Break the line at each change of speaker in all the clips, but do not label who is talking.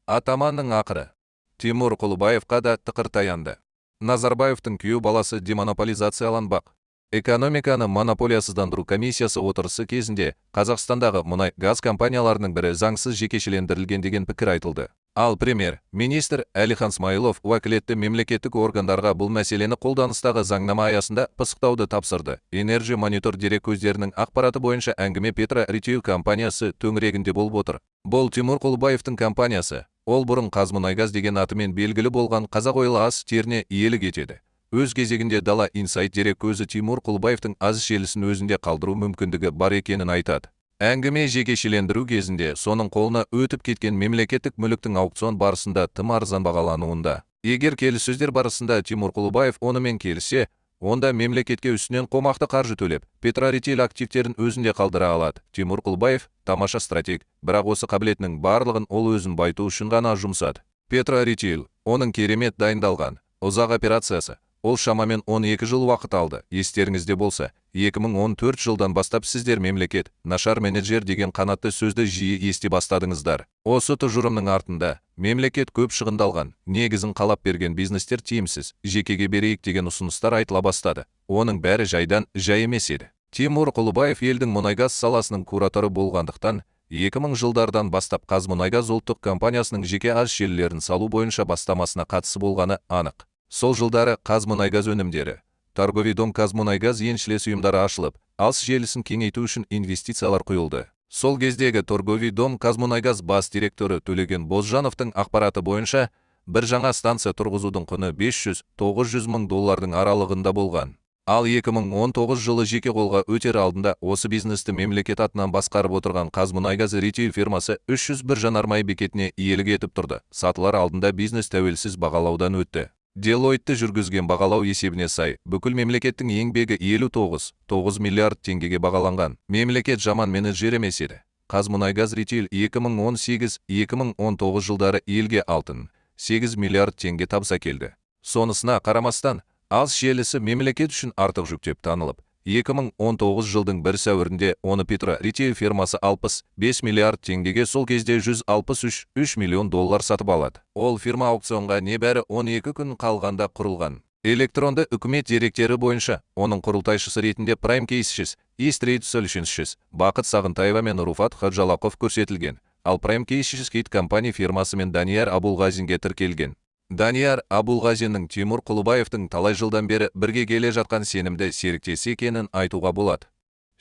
Атаманның ақыры. Тимур Құлыбаевқа да тықыр таянды. Назарбаевтың күйеу баласы демонополизацияланбақ. Экономиканы монополиясыздандыру комиссиясы отырысы кезінде Қазақстандағы мұнай-газ компанияларының бірі заңсыз жекешелендірілген деген пікір айтылды. Ал премьер-министр Әлихан Смайылов уәкілетті мемлекеттік органдарға бұл мәселені қолданыстағы заңнама аясында пысықтауды тапсырды. Energy Monitor дереккөздерінің ақпараты бойынша әңгіме Петра Retail компаниясы төңірегінде болып отыр. Бұл Тимур Құлыбаевтың компаниясы. Ол бұрын Қазмұнайгаз деген атымен белгілі болған Қазақойл ас теріне иелік етеді. Өз кезегінде Дала Инсайт дереккөзі Тимур Құлыбаевтың аз желісін өзінде қалдыру мүмкіндігі бар екенін айтады. Әңгіме жекешелендіру кезінде соның қолына өтіп кеткен мемлекеттік мүліктің аукцион барысында тым арзан бағалануында. Егер келіссөздер барысында Тимур Құлыбаев онымен келісе, онда мемлекетке үстінен қомақты қаржы төлеп, Петра Retail активтерін өзінде қалдыра алады. Тимур Құлыбаев тамаша стратег, бірақ осы қабілетінің барлығын ол өзін байту үшін ғана жұмсады. Петра Retail, оның керемет дайындалған ұзақ операциясы. Ол шамамен 12 жыл уақыт алды. Естеріңізде болса, 2014 жылдан бастап сіздер мемлекет, нашар менеджер деген қанатты сөзді жиі ести бастадыңыздар. Осы тұжырымның артында мемлекет көп шығындалған, негізін қалап берген бизнестер тиімсіз, жекеге берейік деген ұсыныстар айтыла бастады. Оның бәрі жайдан жай емес еді. Тимур Құлыбаев елдің мұнайгаз саласының кураторы болғандықтан, 2000 жылдардан бастап Қазмұнайгаз ұлттық компаниясының жеке аз желілерін салу бойынша бастамасына қатысы болғаны анық. Сол жылдары Қазмұнайгаз өнімдері, Торговый дом Қазмұнайгаз еншілес ұйымдары ашылып, алыс желісін кеңейту үшін инвестициялар құйылды. Сол кездегі Торговый дом Қазмұнайгаз бас директоры Төлеген Бозжановтың ақпараты бойынша, бір жаңа станция тұрғызудың құны 500-900 мың доллардың аралығында болған. Ал 2019 жылы жеке қолға өтер алдында осы бизнесті мемлекет атынан басқарып отырған Қазмұнайгаз Retail фирмасы 301 жанармай бекетіне иелік етіп тұрды. Сатылар алдында бизнес тәуелсіз бағалаудан өтті. Deloitte жүргізген бағалау есебіне сай, бүкіл мемлекеттің еңбегі 59,9 миллиард теңгеге бағаланған. Мемлекет жаман менеджер емес еді. Қазмұнайгаз Retail 2018-2019 жылдары елге алтын 8 миллиард теңге табыс әкелді. Сонысына қарамастан, аз желісі мемлекет үшін артық жүктеп танылып, 2019 жылдың 1 сәуірінде оны Петра Retail фирмасы 65 миллиард теңгеге сол кезде 163 миллион доллар сатып алады. Ол фирма аукционға небәрі 12 күн қалғанда құрылған. Электронды үкімет деректері бойынша, оның құрылтайшысы ретінде Prime Cases, East Trade Solutions, Бақыт Сағынтаева мен Руфат Хаджалақов көрсетілген. Ал Prime Cases Kit компания фирмасымен Данияр Абулғазинге тіркелген. Данияр Абулғазиннің Тимур Құлыбаевтың талай жылдан бері бірге келе жатқан сенімді серіктесі екенін айтуға болады.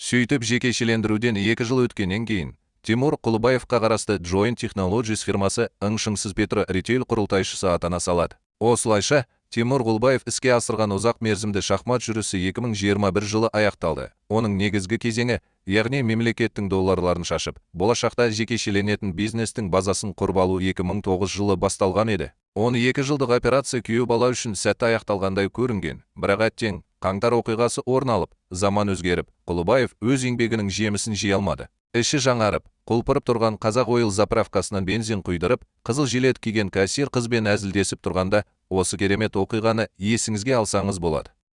Сөйтіп жекешелендіруден 2 жыл өткеннен кейін, Тимур Құлыбаевқа қарасты Joint Technologies фирмасы ың-шыңсыз Петра Retail құрылтайшысы атана салады. Осылайша, Тимур Құлыбаев іске асырған ұзақ мерзімді шахмат жүрісі 2021 жылы аяқталды. Оның негізгі кезеңі, яғни мемлекеттің долларларын шашып, болашақта жекешеленетін бизнестің базасын құрып алу 2009 жылы басталған еді. 12 жылдық операция күйеу бала үшін сәтті аяқталғандай көрінген, бірақ әттең қаңтар оқиғасы орын алып, заман өзгеріп, Құлыбаев өз еңбегінің жемісін жей алмады. Іші жаңарып, құлпырып тұрған Қазақойл заправкасынан бензин құйдырып, қызыл жилет киген кассир қызбен әзілдесіп тұрғанда, осы керемет оқиғаны есіңізге алсаңыз болады.